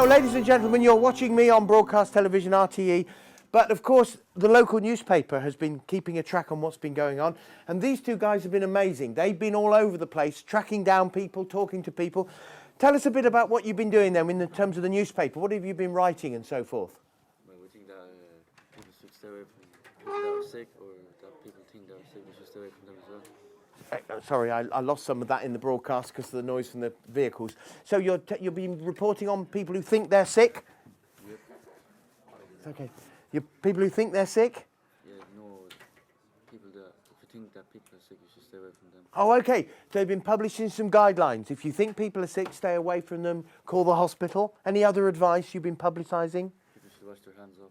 Now, ladies and gentlemen, you're watching me on broadcast television RTE, but of course the local newspaper has been keeping a track on what's been going on, and these two guys have been amazing. They've been all over the place, tracking down people, talking to people. Tell us a bit about what you've been doing then in terms of the newspaper. What have you been writing and so forth? Well, we think that people should stay away from people that are sick, or that people think that are sick, we should stay away from them as well. Sorry, I lost some of that in the broadcast because of the noise from the vehicles. So you'll be reporting on people who think they're sick? Yep. It's okay. People who think they're sick? Yeah, no, people that, if you think that people are sick, you should stay away from them. Oh, okay. So they've been publishing some guidelines. If you think people are sick, stay away from them, call the hospital. Any other advice you've been publicising? People should wash their hands often.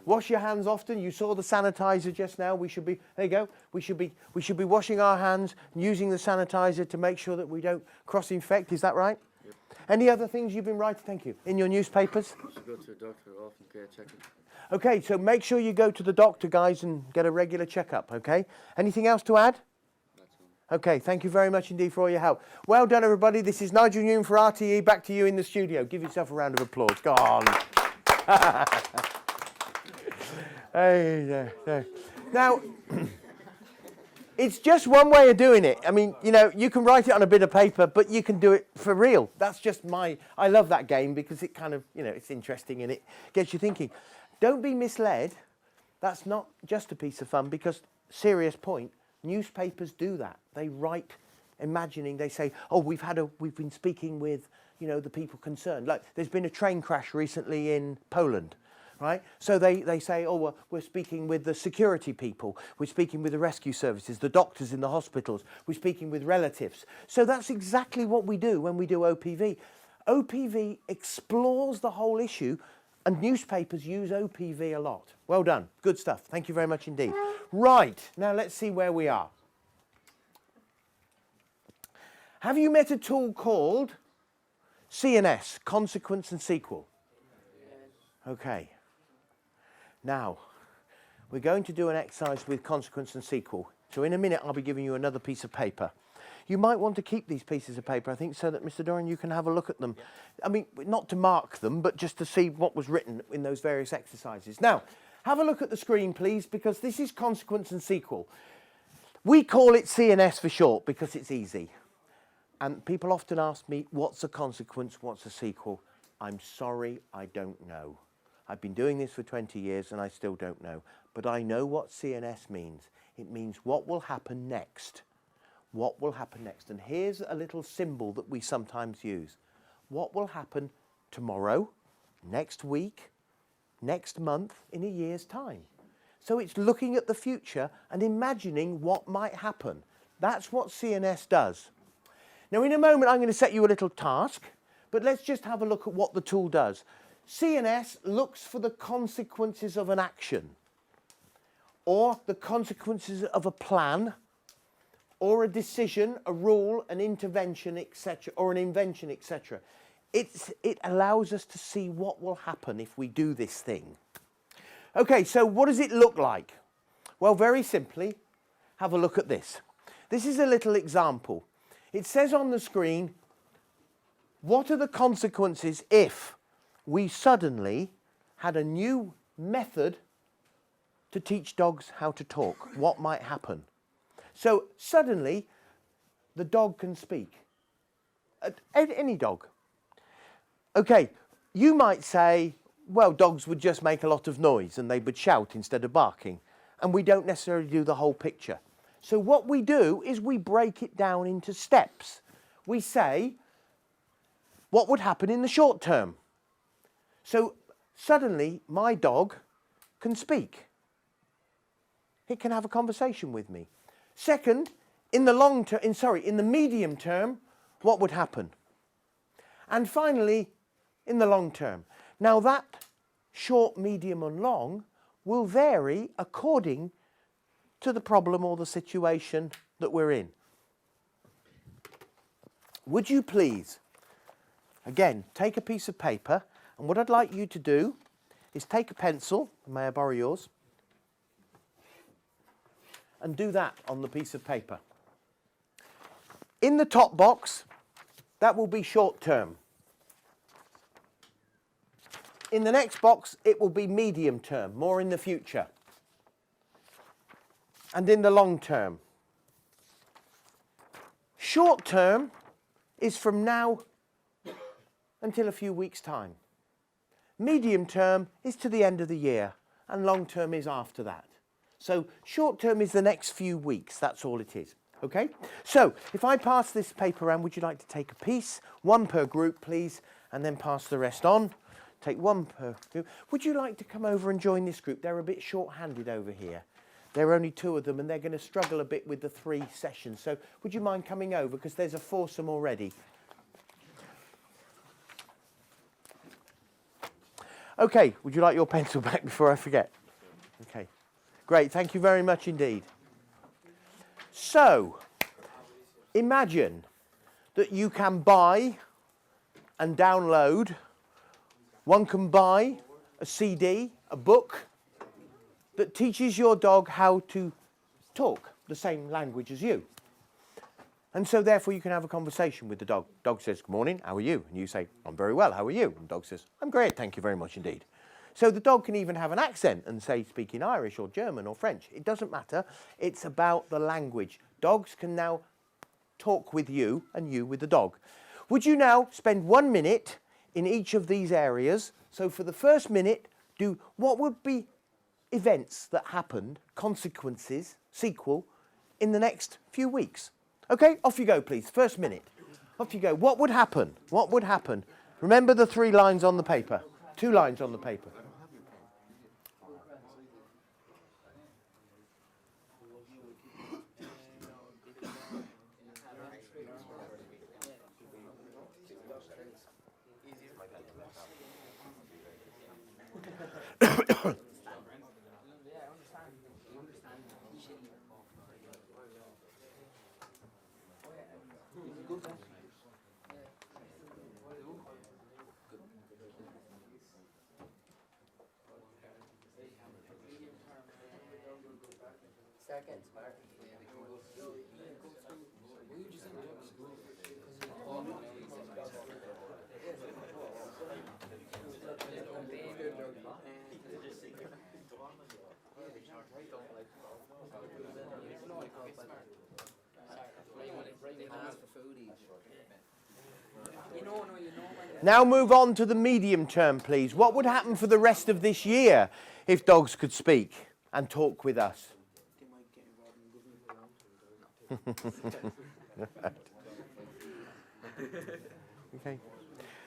Wash your hands often. You saw the sanitizer just now. We should be, there you go. We should be washing our hands and using the sanitizer to make sure that we don't cross-infect. Is that right? Yep. Any other things you've been writing? Thank you. In your newspapers? You should go to a doctor often, get a checkup. Okay, so make sure you go to the doctor, guys, and get a regular checkup, okay? Anything else to add? That's all. Okay, thank you very much indeed for all your help. Well done, everybody. This is Nigel Newman for RTE. Back to you in the studio. Give yourself a round of applause. Go on. Hey, there. Now, it's just one way of doing it. I mean, you know, you can write it on a bit of paper, but you can do it for real. That's just I love that game because it kind of, you know, it's interesting and it gets you thinking. Don't be misled. That's not just a piece of fun because, serious point, newspapers do that. They write imagining, they say, oh, we've been speaking with, you know, the people concerned. Like, there's been a train crash recently in Poland. Right? So they say, oh, well, we're speaking with the security people, we're speaking with the rescue services, the doctors in the hospitals, we're speaking with relatives. So that's exactly what we do when we do OPV. OPV explores the whole issue, and newspapers use OPV a lot. Well done. Good stuff. Thank you very much indeed. Right, now let's see where we are. Have you met a tool called CNS, Consequence and Sequel? Yes. Okay. Now, we're going to do an exercise with consequence and sequel. So in a minute, I'll be giving you another piece of paper. You might want to keep these pieces of paper, I think, so that, Mr. Doran, you can have a look at them. Yeah. I mean, not to mark them, but just to see what was written in those various exercises. Now, have a look at the screen, please, because this is consequence and sequel. We call it CNS for short because it's easy. And people often ask me, what's a consequence, what's a sequel? I'm sorry, I don't know. I've been doing this for 20 years and I still don't know. But I know what CNS means. It means what will happen next. What will happen next? And here's a little symbol that we sometimes use. What will happen tomorrow, next week, next month, in a year's time? So it's looking at the future and imagining what might happen. That's what CNS does. Now, in a moment, I'm going to set you a little task, but let's just have a look at what the tool does. CNS looks for the consequences of an action, or the consequences of a plan, or a decision, a rule, an intervention, etc., or an invention, etc. It allows us to see what will happen if we do this thing. Okay, so what does it look like? Well, very simply, have a look at this. This is a little example. It says on the screen, what are the consequences if we suddenly had a new method to teach dogs how to talk? What might happen? So suddenly the dog can speak. Any dog. Okay, you might say, well, dogs would just make a lot of noise and they would shout instead of barking. And we don't necessarily do the whole picture. So what we do is we break it down into steps. We say, what would happen in the short term? So suddenly my dog can speak. It can have a conversation with me. Second, in the medium term, what would happen? And finally, in the long term. Now that short, medium and long will vary according to the problem or the situation that we're in. Would you please, again, take a piece of paper, and what I'd like you to do is take a pencil, may I borrow yours, and do that on the piece of paper. In the top box, that will be short term. In the next box, it will be medium term, more in the future. And in the long term. Short term is from now until a few weeks' time. Medium term is to the end of the year, and long term is after that. So short term is the next few weeks, that's all it is. Okay? So if I pass this paper around, would you like to take a piece? One per group, please, and then pass the rest on. Take one per group. Would you like to come over and join this group? They're a bit short-handed over here. There are only 2 of them, and they're going to struggle a bit with the 3 sessions. So would you mind coming over, because there's a foursome already. Okay, would you like your pencil back before I forget? Okay, great, thank you very much indeed. So, imagine that you can buy and download, one can buy a CD, a book, that teaches your dog how to talk the same language as you. And so therefore you can have a conversation with the dog. Dog says, good morning, how are you? And you say, I'm very well, how are you? And the dog says, I'm great, thank you very much indeed. So the dog can even have an accent and say, speaking Irish or German or French. It doesn't matter. It's about the language. Dogs can now talk with you and you with the dog. Would you now spend 1 minute in each of these areas? So for the first minute, do what would be events that happened, consequences, sequel, in the next few weeks. Okay, off you go, please. First minute. Off you go. What would happen? What would happen? Remember the 3 lines on the paper. 2 lines on the paper. Now move on to the medium term, please. What would happen for the rest of this year if dogs could speak and talk with us? Okay.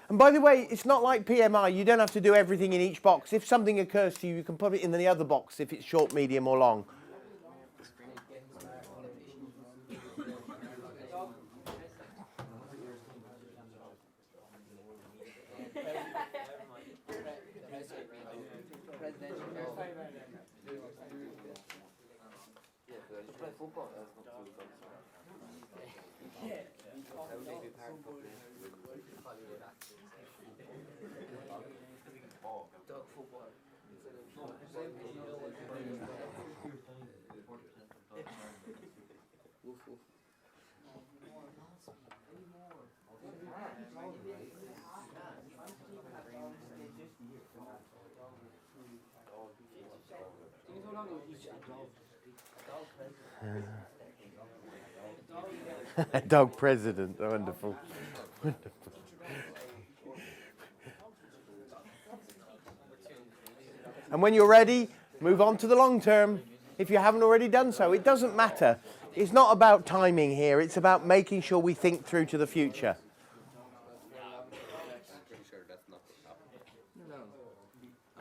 And by the way, it's not like PMI. You don't have to do everything in each box. If something occurs to you, you can put it in the other box if it's short, medium or long. Dog president, wonderful. Wonderful. And when you're ready, move on to the long term. If you haven't already done so, it doesn't matter. It's not about timing here, it's about making sure we think through to the future.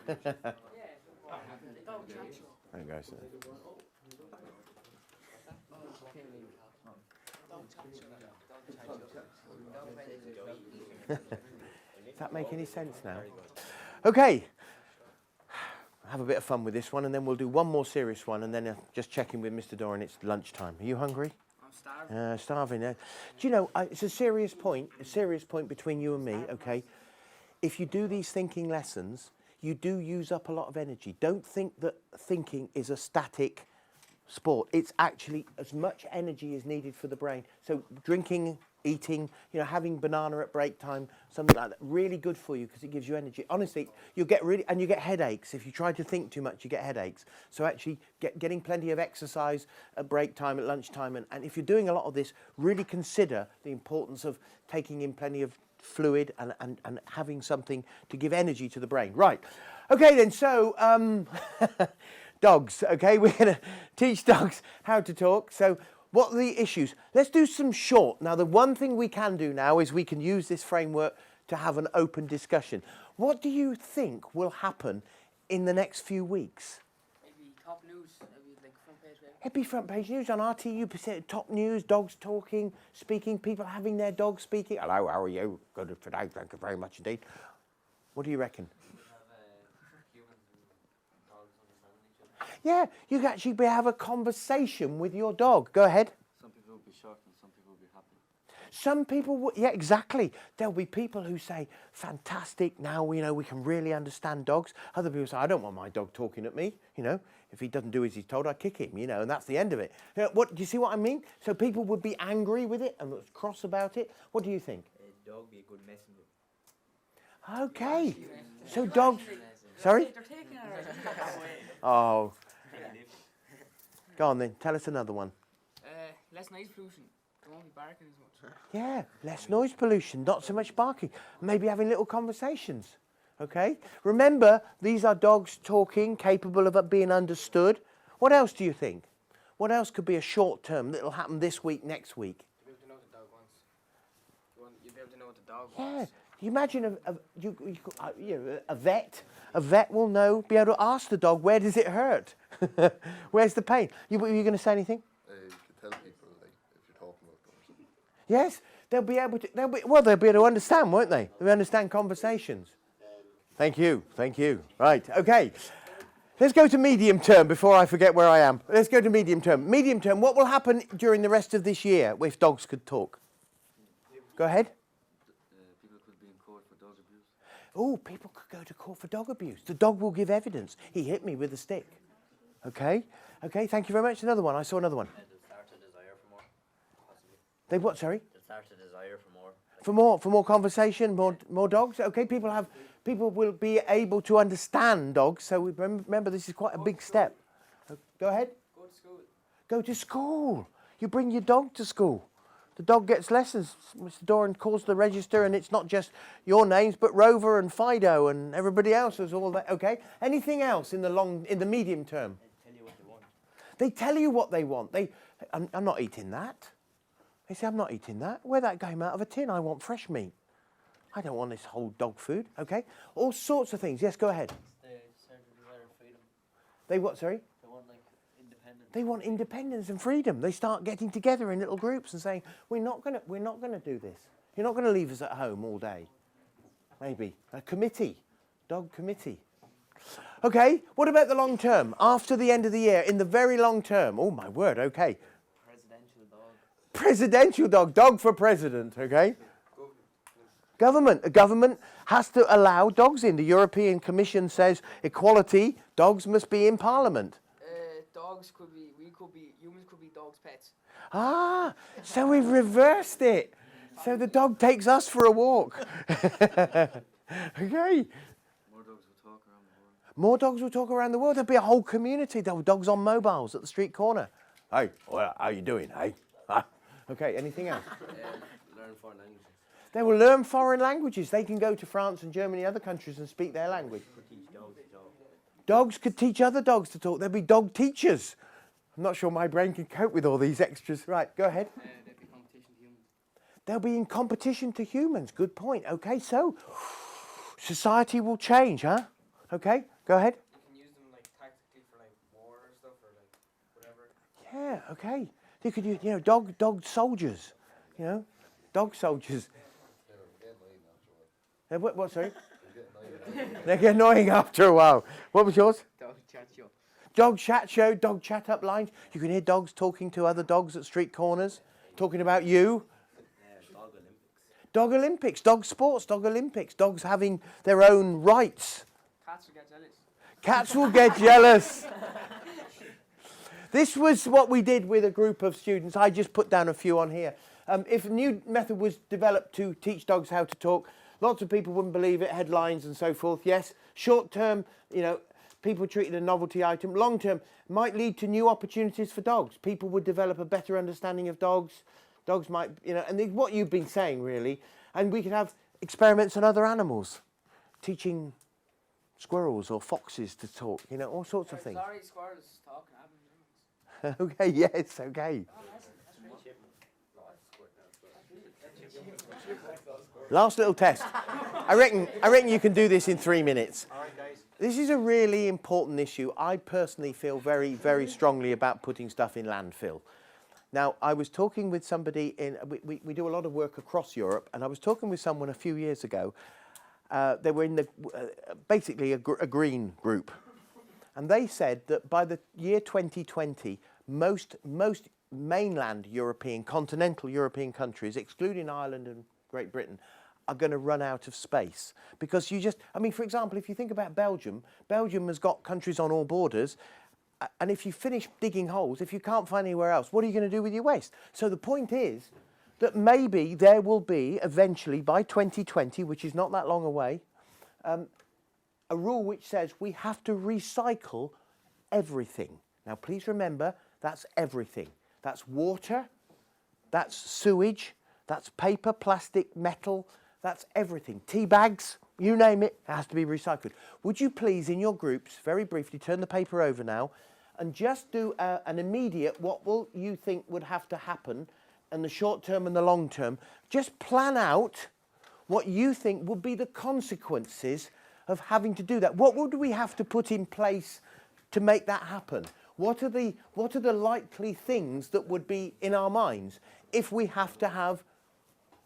There goes. Does that make any sense now? Okay. Have a bit of fun with this one, and then we'll do one more serious one, and then just check in with Mr. Doran. It's lunchtime. Are you hungry? I'm starving. Starving. Do you know, it's a serious point between you and me, okay? If you do these thinking lessons, you do use up a lot of energy. Don't think that thinking is a static sport. It's actually as much energy is needed for the brain. So drinking, eating, having banana at break time, something like that, really good for you because it gives you energy. Honestly, you get headaches. If you try to think too much, you get headaches. So actually getting plenty of exercise at break time, at lunchtime, and if you're doing a lot of this, really consider the importance of taking in plenty of fluid and having something to give energy to the brain. Right. Okay then, so dogs, okay? We're going to teach dogs how to talk. So what are the issues? Let's do some short. Now, the one thing we can do now is we can use this framework to have an open discussion. What do you think will happen in the next few weeks? Maybe top news, maybe like front page. Maybe. It'd be front page news on RTU, top news, dogs talking, speaking, people having their dogs speaking. Hello, how are you? Good for today, thank you very much indeed. What do you reckon? Yeah, you can actually have a conversation with your dog. Go ahead. Some people will be shocked and some people will be happy. Some people, yeah, exactly. There'll be people who say, fantastic, now we can really understand dogs. Other people say, I don't want my dog talking at me. If he doesn't do as he's told, I kick him, and that's the end of it. Do you see what I mean? So people would be angry with it and cross about it. What do you think? A dog be a good messenger. Okay. So dogs, sorry? They're taking it away. Oh. Go on then, tell us another one. Less noise pollution. They won't be barking as much. Yeah, less noise pollution, not so much barking. Maybe having little conversations, okay? Remember, these are dogs talking, capable of being understood. What else do you think? What else could be a short term that'll happen this week, next week? You'll be able to know what the dog wants. You'll be able to know what the dog Yeah, wants. you imagine a vet. A vet will be able to ask the dog, where does it hurt? Where's the pain? Were you going to say anything? You could tell people if you're talking about them or something. Yes, they'll be able to. They'll be able to understand, won't they? They'll understand conversations. Thank you. Right. Okay. Let's go to medium term before I forget where I am. Let's go to medium term. Medium term. What will happen during the rest of this year if dogs could talk? Go ahead. People could be in court for dog abuse. Oh, people could go to court for dog abuse. The dog will give evidence. He hit me with a stick. Okay. Thank you very much. Another one. I saw another one. And they'll start a desire for more, possibly. They what? Sorry. They'll start a desire for more. For more conversation, more dogs. Okay, people will be able to understand dogs. So remember, this is quite a big step. Go ahead. Go to school. Go to school. You bring your dog to school. The dog gets lessons. Mr. Doran calls the register, and it's not just your names, but Rover and Fido and everybody else is all that. Okay. Anything else in the medium term? They tell you what they want. They tell you what they want. I'm not eating that. They say, I'm not eating that. Where that came out of a tin, I want fresh meat. I don't want this whole dog food, okay? All sorts of things. Yes, go ahead. They start a desire of freedom. They what, sorry? They want independence. They want independence and freedom. They start getting together in little groups and saying, we're not gonna do this. You're not gonna leave us at home all day. Maybe. A committee. Dog committee. Okay, what about the long term? After the end of the year, in the very long term. Oh my word, okay. Presidential dog. Presidential dog. Dog for president, okay? Government. A government has to allow dogs in. The European Commission says equality, dogs must be in Parliament. Humans could be dogs' pets. Ah, so we've reversed it. So the dog takes us for a walk. Okay. More dogs will talk around the world. More dogs will talk around the world. There'll be a whole community. There'll be dogs on mobiles at the street corner. Hey, well, how you doing? Hey. Ah. Okay, anything else? Learn foreign languages. They will learn foreign languages. They can go to France and Germany and other countries and speak their language. Could teach dogs to talk. Dogs could teach other dogs to talk. There'll be dog teachers. I'm not sure my brain can cope with all these extras. Right, go ahead. There'd be competition to humans. They'll be in competition to humans. Good point. Okay, so society will change, huh? Okay, go ahead. You can use them tactically for war or stuff or whatever. Yeah, okay. You could use, dog soldiers. Dog soldiers. What, sorry? They get annoying after a while. What was yours? Dog chat show. Dog chat show, dog chat up lines. You can hear dogs talking to other dogs at street corners, talking about you. Dog Olympics. Dog Olympics, dog sports, dog Olympics. Dogs having their own rights. Cats will get jealous. Cats will get jealous. This was what we did with a group of students. I just put down a few on here. If a new method was developed to teach dogs how to talk, lots of people wouldn't believe it, headlines and so forth. Yes, short term, you know, people treat it a novelty item. Long term, might lead to new opportunities for dogs. People would develop a better understanding of dogs. Dogs might, you know, and what you've been saying really. And we could have experiments on other animals, teaching squirrels or foxes to talk, you know, all sorts of things. Sorry, squirrels talking. I haven't Okay, yes, okay. Last little test. I reckon you can do this in 3 minutes. All right, guys. This is a really important issue. I personally feel very, very strongly about putting stuff in landfill. Now, I was talking with somebody we do a lot of work across Europe, and I was talking with someone a few years ago. They were in basically a green group. And they said that by the year 2020, most mainland European, continental European countries, excluding Ireland and Great Britain, are going to run out of space. Because I mean, for example, if you think about Belgium, Belgium has got countries on all borders, and if you finish digging holes, if you can't find anywhere else, what are you going to do with your waste? So the point is that maybe there will be, eventually, by 2020, which is not that long away, a rule which says we have to recycle everything. Now, please remember, that's everything. That's water, that's sewage, that's paper, plastic, metal, that's everything. Tea bags, you name it, it has to be recycled. Would you please, in your groups, very briefly, turn the paper over now, and just do an immediate, what will you think would have to happen in the short term and the long term. Just plan out what you think would be the consequences of having to do that. What would we have to put in place to make that happen? What are the likely things that would be in our minds if we have to have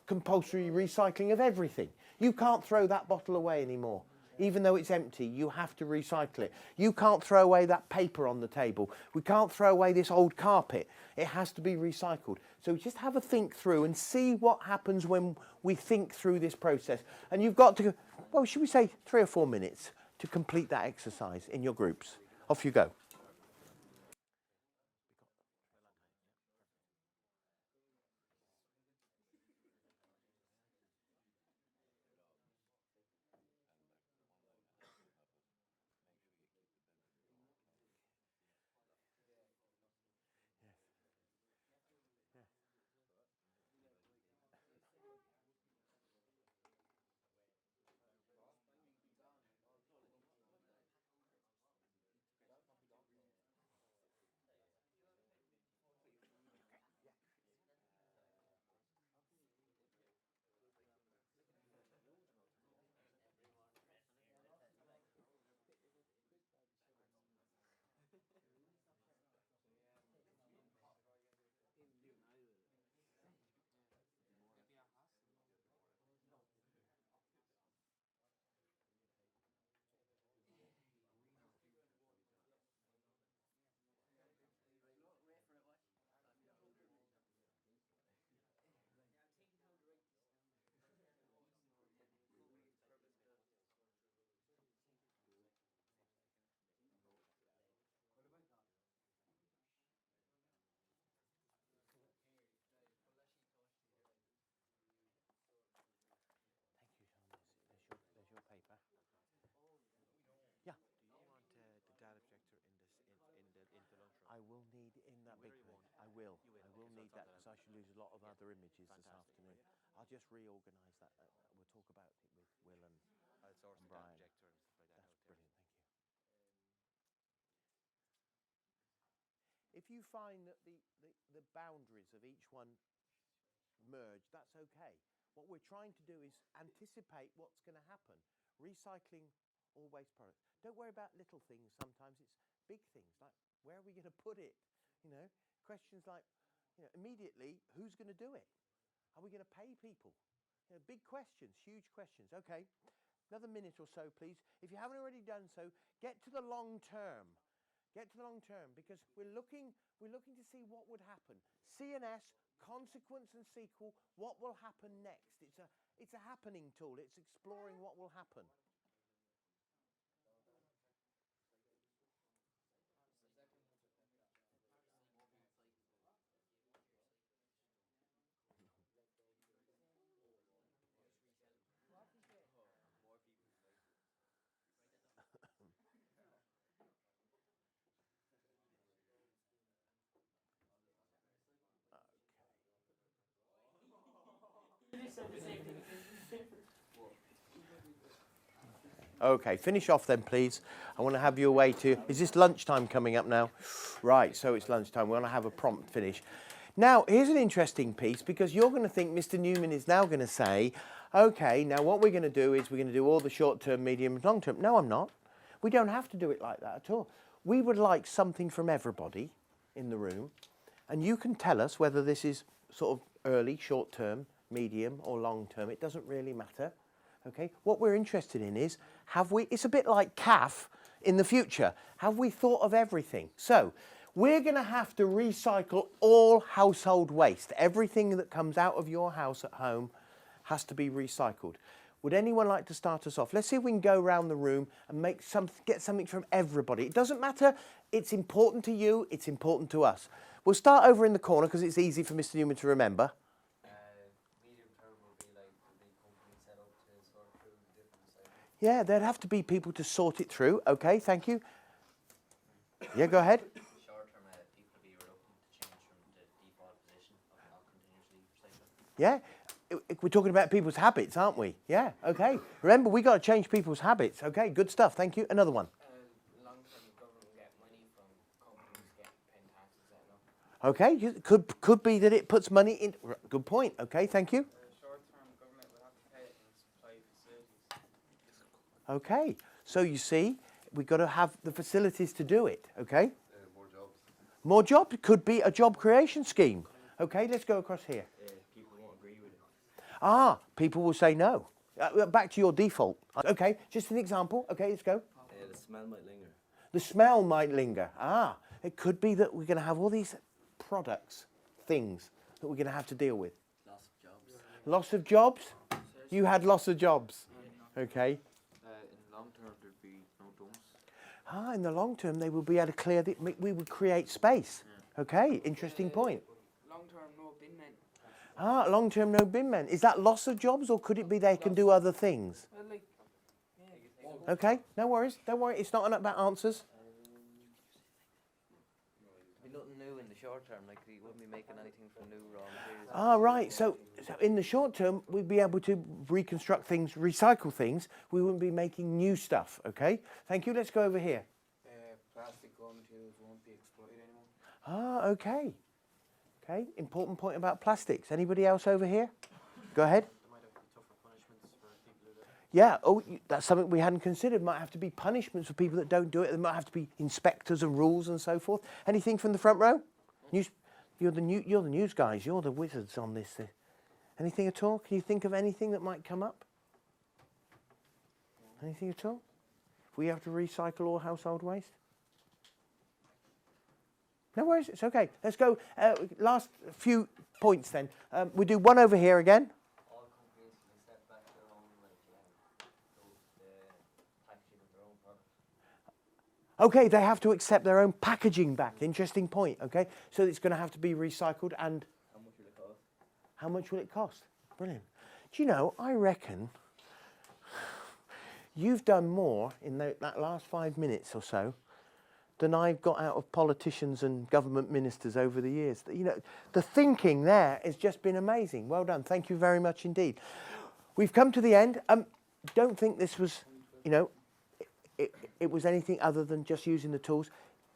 compulsory recycling of everything? You can't throw that bottle away anymore. Even though it's empty, you have to recycle it. You can't throw away that paper on the table. We can't throw away this old carpet. It has to be recycled. So just have a think through and see what happens when we think through this process. And you've got to, well, should we say 3 or 4 minutes to complete that exercise in your groups. Off you go. There's your paper. Yeah. Do you want the data projector in the lunchroom? I will need in that big one. I will. I will need that because I should lose a lot of other images this afternoon. I'll just reorganise that. We'll talk about it with Will and I'll source the Brian. data projector and stuff like that. That's brilliant. Thank you. If you find that the boundaries of each one merge, that's okay. What we're trying to do is anticipate what's going to happen. Recycling all waste products. Don't worry about little things. Sometimes it's big things like where are we going to put it? You know, questions like, you know, immediately, who's going to do it? Are we going to pay people? You know, big questions, huge questions. Okay, another minute or so, please. If you haven't already done so, get to the long term. Get to the long term because we're looking to see what would happen. CNS, consequence and sequel, what will happen next? It's a happening tool. It's exploring what will happen. Okay, finish off then, please. I want to have you away to... Is this lunchtime coming up now? Right, so it's lunchtime. We want to have a prompt finish. Now, here's an interesting piece, because you're going to think Mr. Newman is now going to say, OK, now what we're going to do is we're going to do all the short-term, medium, and long-term. No, I'm not. We don't have to do it like that at all. We would like something from everybody in the room, and you can tell us whether this is sort of early, short-term, medium, or long-term. It doesn't really matter. Okay, what we're interested in is, have we, it's a bit like CAF in the future, have we thought of everything? So, we're going to have to recycle all household waste. Everything that comes out of your house at home has to be recycled. Would anyone like to start us off? Let's see if we can go around the room and get something from everybody. It doesn't matter, it's important to you, it's important to us. We'll start over in the corner because it's easy for Mr. Newman to remember. Medium term will be like the big company set up to sort through the different cycles. Yeah, there'd have to be people to sort it through. Okay, thank you. Yeah, go ahead. Short term, people be reluctant to change from the default position of not continuously recycling. Yeah, we're talking about people's habits, aren't we? Yeah, okay. Remember, we got to change people's habits. Okay, good stuff. Thank you. Another one. Long term, the government will get money from companies paying taxes out now. Okay, could be that it puts money in. Good point. Okay, thank you. Short term, the government will have to pay it and supply facilities. Okay, so you see, we've got to have the facilities to do it. Okay, More jobs. more jobs could be a job creation scheme. Okay, let's go across here. People won't agree with it. Ah, people will say no. Back to your default. Okay, just an example. Okay, let's go. The smell might linger. The smell might linger. Ah, it could be that we're going to have all these products, things that we're going to have to deal with. Loss of jobs. Loss of jobs? You had loss of jobs. Okay. In long term, there'd be no dumps. Ah, in the long term, they will be able to clear the... We would create space. Okay, interesting point. Long term, no bin men. Ah, long term, no bin men. Is that loss of jobs, or could it be they can do other things? Well, like, Okay, no worries. Don't worry. It's not about answers. Be nothing new in the short term, like we wouldn't be making anything from new raw materials. Ah, right. So in the short term, we'd be able to reconstruct things, recycle things. We wouldn't be making new stuff. Okay. Thank you. Let's go over here. plastic raw materials won't be exploited anymore. Ah, okay. Okay. Important point about plastics. Anybody else over here? Go ahead. There might have to be tougher punishments for people who don't. Yeah. Oh, that's something we hadn't considered. Might have to be punishments for people that don't do it. There might have to be inspectors and rules and so forth. Anything from the front row? You're the news guys. You're the wizards on this. Anything at all? Can you think of anything that might come up? Anything at all? If we have to recycle all household waste? No worries. It's okay. Let's go. Last few points then. We do one over here again. All companies can set back their own, like, the packaging of their own products. Okay, they have to accept their own packaging back. Interesting point. Okay, so it's going to have to be recycled, and How much will it cost? how much will it cost? Brilliant. Do you know, I reckon you've done more in that last 5 minutes or so than I've got out of politicians and government ministers over the years. You know, the thinking there has just been amazing. Well done. Thank you very much indeed. We've come to the end. Don't think this was, you know, it was anything other than just using the tools.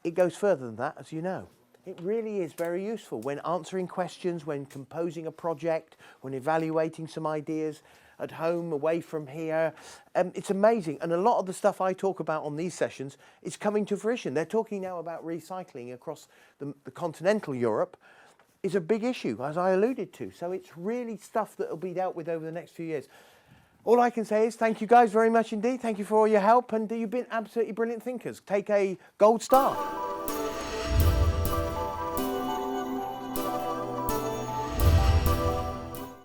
It goes further than that, as you know. It really is very useful when answering questions, when composing a project, when evaluating some ideas at home, away from here. It's amazing. And a lot of the stuff I talk about on these sessions is coming to fruition. They're talking now about recycling across the continental Europe is a big issue, as I alluded to. So it's really stuff that will be dealt with over the next few years. All I can say is thank you guys very much indeed. Thank you for all your help, and you've been absolutely brilliant thinkers. Take a gold star.